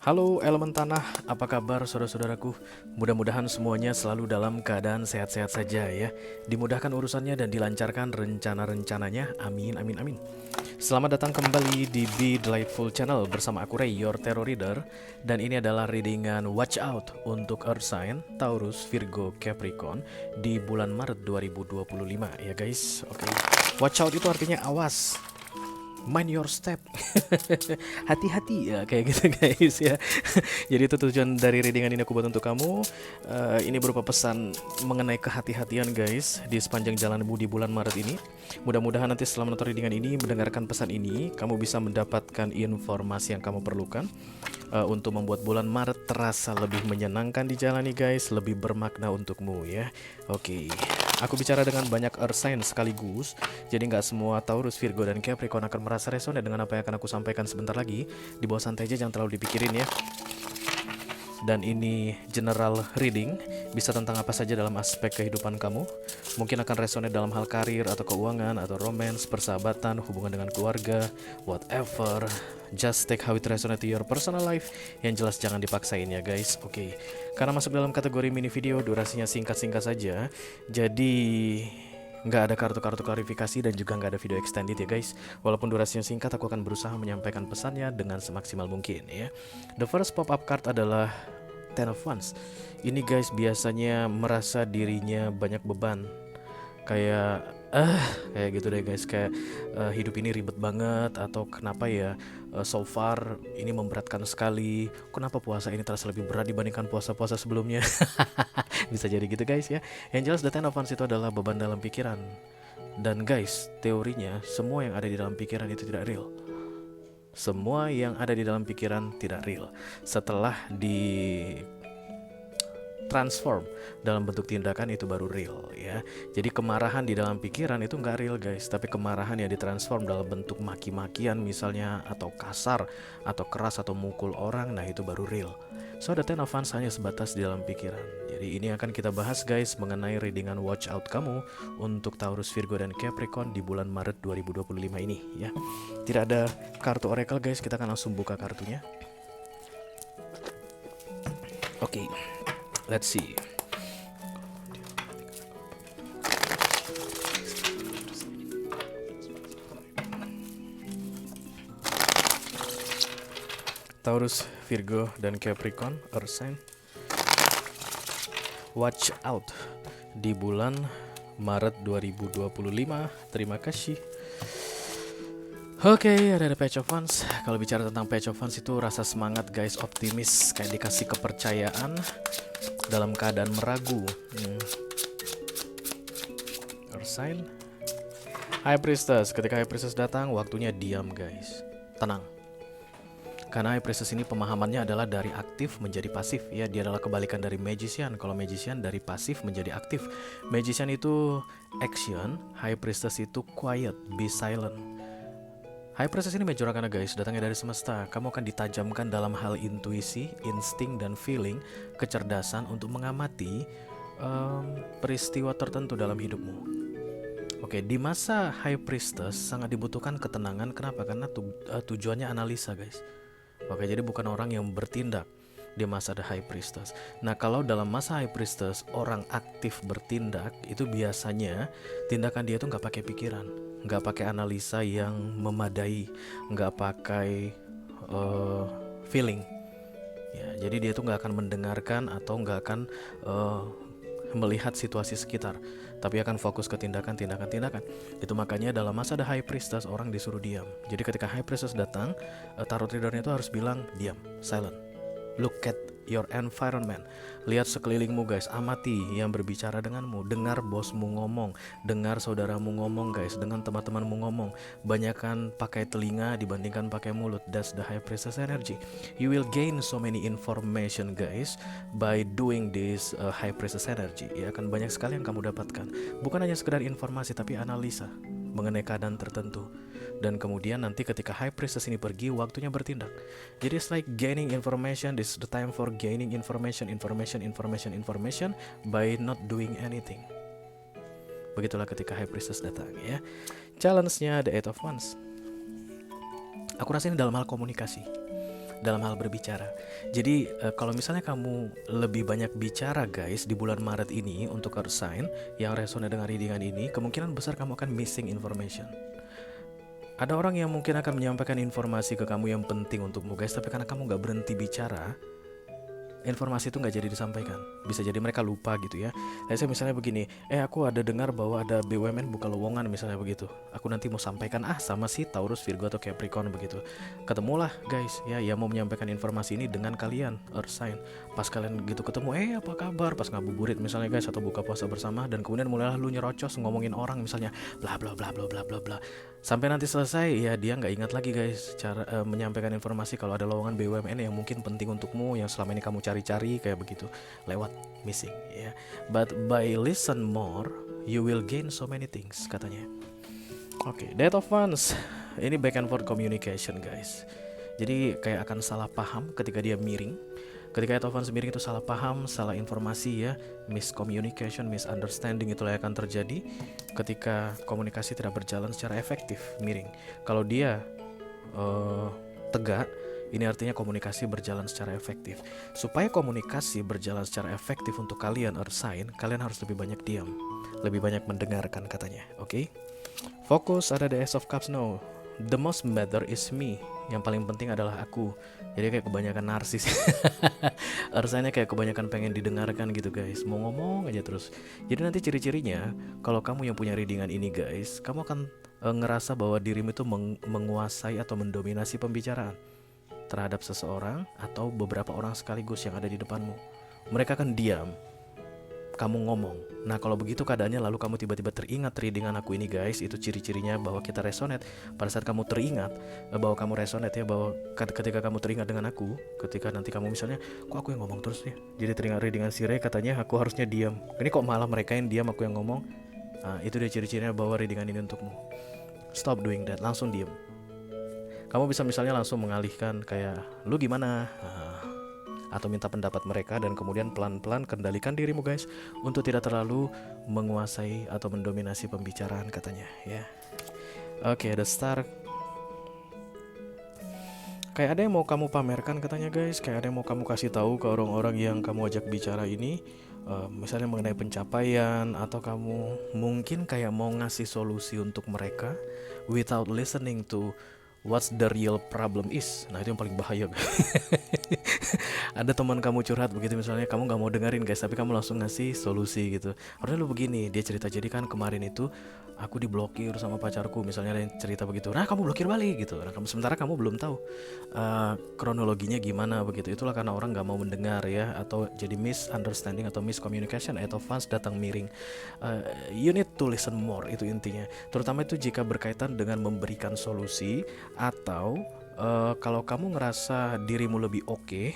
Halo elemen tanah, apa kabar saudara-saudaraku? Mudah-mudahan semuanya selalu dalam keadaan sehat-sehat saja ya. Dimudahkan urusannya dan dilancarkan rencana-rencananya. Amin, amin, amin. Selamat datang kembali di Be Delightful Channel bersama aku Ray, your tarot reader. Dan ini adalah readingan Watch Out untuk Earth Sign, Taurus, Virgo, Capricorn di bulan Maret 2025 ya guys. Oke. Watch out itu artinya awas. Mind your step. Hati-hati ya kayak gitu guys ya. Jadi itu tujuan dari readingan ini aku buat untuk kamu. Ini berupa pesan mengenai kehati-hatian guys di sepanjang jalanmu di bulan Maret ini. Mudah-mudahan nanti setelah menonton readingan ini, mendengarkan pesan ini, kamu bisa mendapatkan informasi yang kamu perlukan untuk membuat bulan Maret terasa lebih menyenangkan dijalani guys, lebih bermakna untukmu ya. Oke. Aku bicara dengan banyak earth sign sekaligus, jadi nggak semua Taurus, Virgo, dan Capricorn akan merasa resonate dengan apa yang akan aku sampaikan sebentar lagi. Di bawah santai aja, jangan terlalu dipikirin ya. Dan ini general reading, bisa tentang apa saja dalam aspek kehidupan kamu. Mungkin akan resonate dalam hal karir atau keuangan atau romance, persahabatan, hubungan dengan keluarga, whatever. Just take how it resonate to your personal life. Yang jelas jangan dipaksain ya guys. Oke. Karena masuk dalam kategori mini video, durasinya singkat-singkat saja. Jadi nggak ada kartu-kartu klarifikasi dan juga nggak ada video extended ya guys. Walaupun durasinya singkat, aku akan berusaha menyampaikan pesannya dengan semaksimal mungkin ya. The first pop-up card adalah Ten of Wands. Ini guys biasanya merasa dirinya banyak beban, kayak kayak gitu deh guys, kayak hidup ini ribet banget, atau kenapa ya so far ini memberatkan sekali, kenapa puasa ini terasa lebih berat dibandingkan puasa-puasa sebelumnya. Bisa jadi gitu guys ya. Yang jelas the Ten of Wands itu adalah beban dalam pikiran. Dan guys, teorinya semua yang ada di dalam pikiran itu tidak real. Semua yang ada di dalam pikiran tidak real. Setelah di transform dalam bentuk tindakan, itu baru real ya. Jadi kemarahan di dalam pikiran itu nggak real guys, tapi kemarahan yang ditransform dalam bentuk maki-makian misalnya, atau kasar, atau keras, atau mukul orang, nah itu baru real. So the Ten of Wands hanya sebatas di dalam pikiran. Jadi ini akan kita bahas guys mengenai readingan watch out kamu untuk Taurus, Virgo, dan Capricorn di bulan Maret 2025 ini ya. Tidak ada kartu oracle guys, kita akan langsung buka kartunya. Oke. Let's see. Taurus, Virgo, dan Capricorn, Earth sign. Watch out di bulan Maret 2025. Terima kasih. Oke, ada Page of Wands. Kalau bicara tentang Page of Wands itu rasa semangat guys, optimis, kayak dikasih kepercayaan dalam keadaan meragu. Earth sign. High Priestess. Ketika High Priestess datang, waktunya diam guys, tenang. Karena High Priestess ini pemahamannya adalah dari aktif menjadi pasif ya. Dia adalah kebalikan dari Magician. Kalau Magician dari pasif menjadi aktif. Magician itu action, High Priestess itu quiet, be silent. High Priestess ini major arcana guys, datangnya dari semesta. Kamu akan ditajamkan dalam hal intuisi, insting, dan feeling, kecerdasan untuk mengamati peristiwa tertentu dalam hidupmu. Oke, di masa High Priestess sangat dibutuhkan ketenangan. Kenapa? Karena tujuannya analisa guys. Oke, jadi bukan orang yang bertindak di masa ada High Priestess. Nah, kalau dalam masa High Priestess orang aktif bertindak, itu biasanya tindakan dia tuh nggak pakai pikiran, nggak pakai analisa yang memadai, nggak pakai feeling. Ya, jadi dia tuh nggak akan mendengarkan atau nggak akan melihat situasi sekitar, tapi akan fokus ke tindakan. Itu makanya dalam masa ada High Priestess orang disuruh diam. Jadi ketika High Priestess datang, tarot readernya itu harus bilang diam, silent. Look at your environment. Lihat sekelilingmu guys, amati yang berbicara denganmu. Dengar bosmu ngomong, dengar saudaramu ngomong guys, dengan teman-temanmu ngomong. Banyakan pakai telinga dibandingkan pakai mulut. That's the High Priestess energy. You will gain so many information guys by doing this High Priestess energy. Ya, akan banyak sekali yang kamu dapatkan. Bukan hanya sekedar informasi, tapi analisa mengenai keadaan tertentu. Dan kemudian nanti ketika High Priestess ini pergi, waktunya bertindak. Jadi it's like gaining information. This is the time for gaining information by not doing anything. Begitulah ketika High Priestess datang ya. Challenge-nya the Eight of Wands. Aku rasa ini dalam hal komunikasi. dalam hal berbicara. Jadi kalau misalnya kamu lebih banyak bicara guys di bulan Maret ini untuk earth sign yang resonate dengan readingan ini, kemungkinan besar kamu akan missing information. Ada orang yang mungkin akan menyampaikan informasi ke kamu yang penting untukmu guys, tapi karena kamu nggak berhenti bicara, informasi itu nggak jadi disampaikan. Bisa jadi mereka lupa gitu ya. Saya misalnya begini, aku ada dengar bahwa ada BUMN buka lowongan misalnya begitu. Aku nanti mau sampaikan sama si Taurus, Virgo atau Capricorn begitu. Ketemulah guys ya yang mau menyampaikan informasi ini dengan kalian earth sign. Pas kalian gitu ketemu, apa kabar? Pas ngabuburit misalnya guys atau buka puasa bersama, dan kemudian mulailah lu nyerocos ngomongin orang misalnya bla bla bla bla bla bla bla. Sampai nanti selesai ya dia nggak ingat lagi guys cara menyampaikan informasi kalau ada lowongan BUMN yang mungkin penting untukmu yang selama ini kamu cari-cari kayak begitu, lewat missing ya. But by listen more you will gain so many things katanya. Oke, Death of Wands ini back and forth communication guys. Jadi kayak akan salah paham ketika dia miring. Ketika Death of Wands miring itu salah paham, salah informasi ya, miscommunication, misunderstanding itulah yang akan terjadi ketika komunikasi tidak berjalan secara efektif miring. Kalau dia tegak, ini artinya komunikasi berjalan secara efektif. Supaya komunikasi berjalan secara efektif untuk kalian earth sign, kalian harus lebih banyak diam, lebih banyak mendengarkan katanya. Oke? Fokus ada the Ace of Cups. No, the most matter is me. Yang paling penting adalah aku. Jadi kayak kebanyakan narsis. Earth sign-nya kayak kebanyakan pengen didengarkan gitu guys, mau ngomong aja terus. Jadi nanti ciri-cirinya kalau kamu yang punya readingan ini guys, kamu akan ngerasa bahwa dirimu itu menguasai atau mendominasi pembicaraan terhadap seseorang atau beberapa orang sekaligus yang ada di depanmu. Mereka akan diam, kamu ngomong. Nah kalau begitu keadaannya lalu kamu tiba-tiba teringat readingan aku ini guys, itu ciri-cirinya bahwa kita resonate. Pada saat kamu teringat bahwa kamu resonate ya, bahwa ketika kamu teringat dengan aku, ketika nanti kamu misalnya, kok aku yang ngomong terus ya, jadi teringat readingan si Ray katanya aku harusnya diam, ini kok malah mereka yang diam, aku yang ngomong. Itu dia ciri-cirinya bahwa readingan ini untukmu. Stop doing that, langsung diam. Kamu bisa misalnya langsung mengalihkan kayak, lu gimana? Atau minta pendapat mereka, dan kemudian pelan-pelan kendalikan dirimu guys untuk tidak terlalu menguasai atau mendominasi pembicaraan katanya ya. Oke, the star. Kayak ada yang mau kamu pamerkan katanya guys, kayak ada yang mau kamu kasih tahu ke orang-orang yang kamu ajak bicara ini, misalnya mengenai pencapaian, atau kamu mungkin kayak mau ngasih solusi untuk mereka without listening to what's the real problem is. Nah itu yang paling bahaya. Ada teman kamu curhat begitu misalnya, kamu nggak mau dengerin guys, tapi kamu langsung ngasih solusi gitu. Harusnya lu begini, dia cerita, jadi kan kemarin itu aku diblokir sama pacarku misalnya, ada yang cerita begitu. Nah kamu blokir balik gitu. Nah sementara kamu belum tahu kronologinya gimana begitu. Itulah karena orang nggak mau mendengar ya, atau jadi misunderstanding atau miscommunication atau fans datang miring. You need to listen more, itu intinya. Terutama itu jika berkaitan dengan memberikan solusi, atau kalau kamu ngerasa dirimu lebih oke,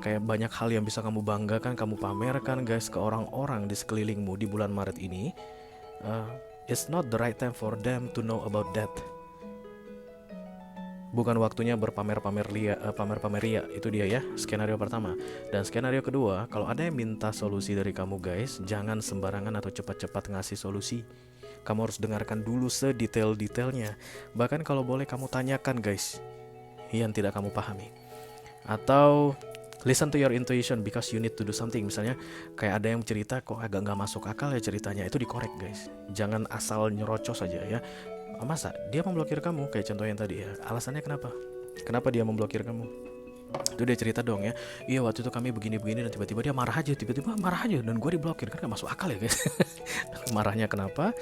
kayak banyak hal yang bisa kamu banggakan, kamu pamerkan guys ke orang-orang di sekelilingmu di bulan Maret ini, it's not the right time for them to know about that. Bukan waktunya berpamer-pamer ria, itu dia ya, skenario pertama. Dan skenario kedua, kalau ada yang minta solusi dari kamu guys, jangan sembarangan atau cepat-cepat ngasih solusi. Kamu harus dengarkan dulu sedetail-detailnya. Bahkan kalau boleh kamu tanyakan guys yang tidak kamu pahami. Atau listen to your intuition because you need to do something. Misalnya kayak ada yang cerita kok agak gak masuk akal ya ceritanya, itu dikorek guys. Jangan asal nyerocos aja ya. Masa dia memblokir kamu, kayak contoh yang tadi ya, alasannya kenapa dia memblokir kamu? Itu dia cerita dong ya, iya waktu itu kami begini-begini dan tiba-tiba dia marah aja dan gue diblokir. Kan gak masuk akal ya guys. Marahnya kenapa?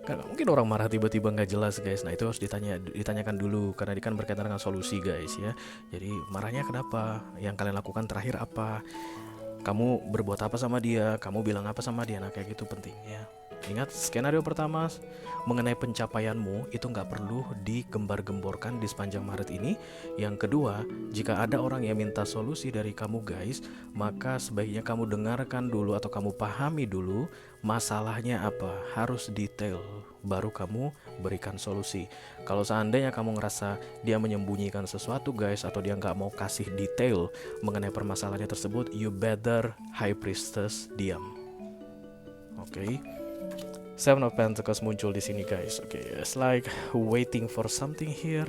Kan mungkin orang marah tiba-tiba nggak jelas guys. Nah itu harus ditanyakan dulu, karena ini kan berkaitan dengan solusi guys ya. Jadi marahnya kenapa? Yang kalian lakukan terakhir apa? Kamu berbuat apa sama dia? Kamu bilang apa sama dia? Nah kayak gitu penting ya. Ingat, skenario pertama mengenai pencapaianmu itu nggak perlu digembar-gemborkan di sepanjang Maret ini. Yang kedua, jika ada orang yang minta solusi dari kamu guys, maka sebaiknya kamu dengarkan dulu atau kamu pahami dulu masalahnya apa, harus detail, baru kamu berikan solusi. Kalau seandainya kamu ngerasa dia menyembunyikan sesuatu guys, atau dia nggak mau kasih detail mengenai permasalahannya tersebut, you better High Priestess diam. Oke. Seven of Pentacles muncul di sini guys. Oke, it's like waiting for something here.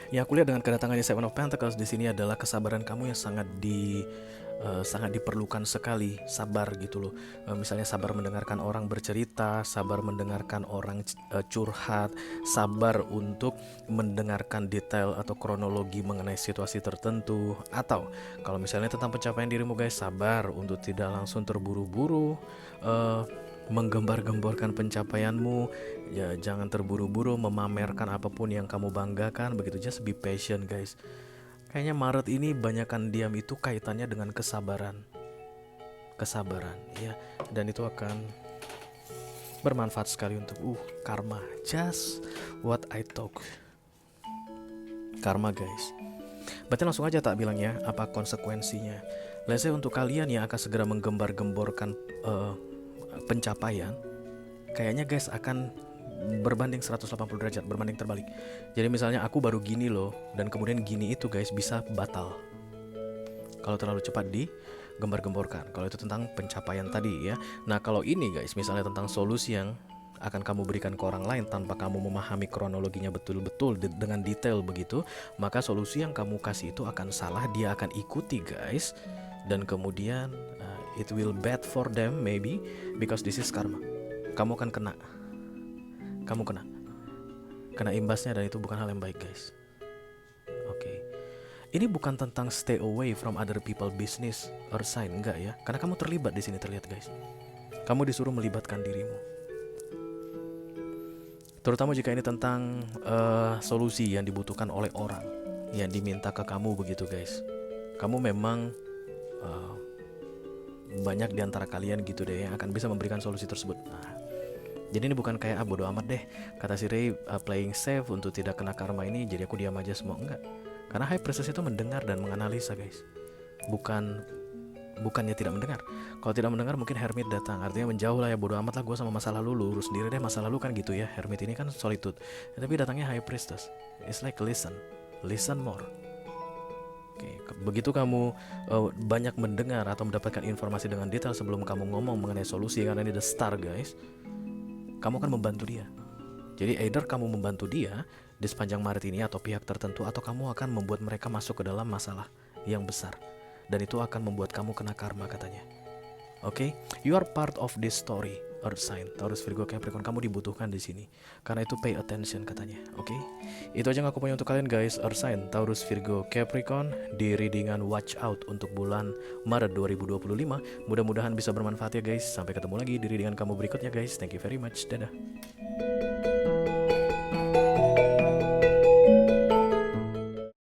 Yang aku lihat dengan kedatangannya Seven of Pentacles di sini adalah kesabaran kamu yang sangat diperlukan sekali, sabar gitu loh. Misalnya sabar mendengarkan orang bercerita, sabar mendengarkan orang curhat, sabar untuk mendengarkan detail atau kronologi mengenai situasi tertentu. Atau kalau misalnya tentang pencapaian dirimu guys, sabar untuk tidak langsung terburu-buru menggembar-gemborkan pencapaianmu. Ya jangan terburu-buru memamerkan apapun yang kamu banggakan. Begitu, just be patient guys. Kayaknya Maret ini banyakkan diam itu kaitannya dengan kesabaran. Kesabaran ya. Dan itu akan bermanfaat sekali untuk karma. Just what I talk. Karma guys. Berarti langsung aja tak bilang ya apa konsekuensinya. Let's say untuk kalian yang akan segera menggembar-gemborkan pencapaian, kayaknya guys akan berbanding 180 derajat, berbanding terbalik. Jadi misalnya aku baru gini loh, dan kemudian gini itu guys bisa batal kalau terlalu cepat digembar-gemborkan. Kalau itu tentang pencapaian tadi ya. Nah kalau ini guys misalnya tentang solusi yang akan kamu berikan ke orang lain tanpa kamu memahami kronologinya betul-betul dengan detail begitu, maka solusi yang kamu kasih itu akan salah, dia akan ikuti guys. Dan kemudian it will bad for them maybe because this is karma. Kamu akan kena imbasnya, dan itu bukan hal yang baik guys. Oke. Ini bukan tentang stay away from other people business or sign, enggak ya. Karena kamu terlibat di sini, terlihat guys. Kamu disuruh melibatkan dirimu. Terutama jika ini tentang solusi yang dibutuhkan oleh orang yang diminta ke kamu begitu guys. Kamu memang banyak di antara kalian gitu deh yang akan bisa memberikan solusi tersebut. Jadi ini bukan kayak bodo amat deh, kata si Ray, playing safe untuk tidak kena karma ini, jadi aku diam aja semua. Enggak. Karena High Priestess itu mendengar dan menganalisa guys. Bukannya tidak mendengar. Kalau tidak mendengar mungkin Hermit datang, artinya menjauh lah ya, bodo amat lah gue sama masa lalu, lu urus sendiri deh masa lalu kan gitu ya. Hermit ini kan solitude ya, tapi datangnya High Priestess. It's like listen more. Oke, begitu kamu banyak mendengar atau mendapatkan informasi dengan detail sebelum kamu ngomong mengenai solusi, karena ini the star guys, kamu akan membantu dia. Jadi either kamu membantu dia di sepanjang Maret ini atau pihak tertentu, atau kamu akan membuat mereka masuk ke dalam masalah yang besar, dan itu akan membuat kamu kena karma katanya. Oke, you are part of this story. Earth sign, Taurus, Virgo, Capricorn, kamu dibutuhkan di sini. Karena itu pay attention katanya. Oke. Itu aja yang aku punya untuk kalian guys. Earth sign, Taurus, Virgo, Capricorn di readingan Watch Out untuk bulan Maret 2025. Mudah-mudahan bisa bermanfaat ya guys. Sampai ketemu lagi di readingan kamu berikutnya guys. Thank you very much. Dadah.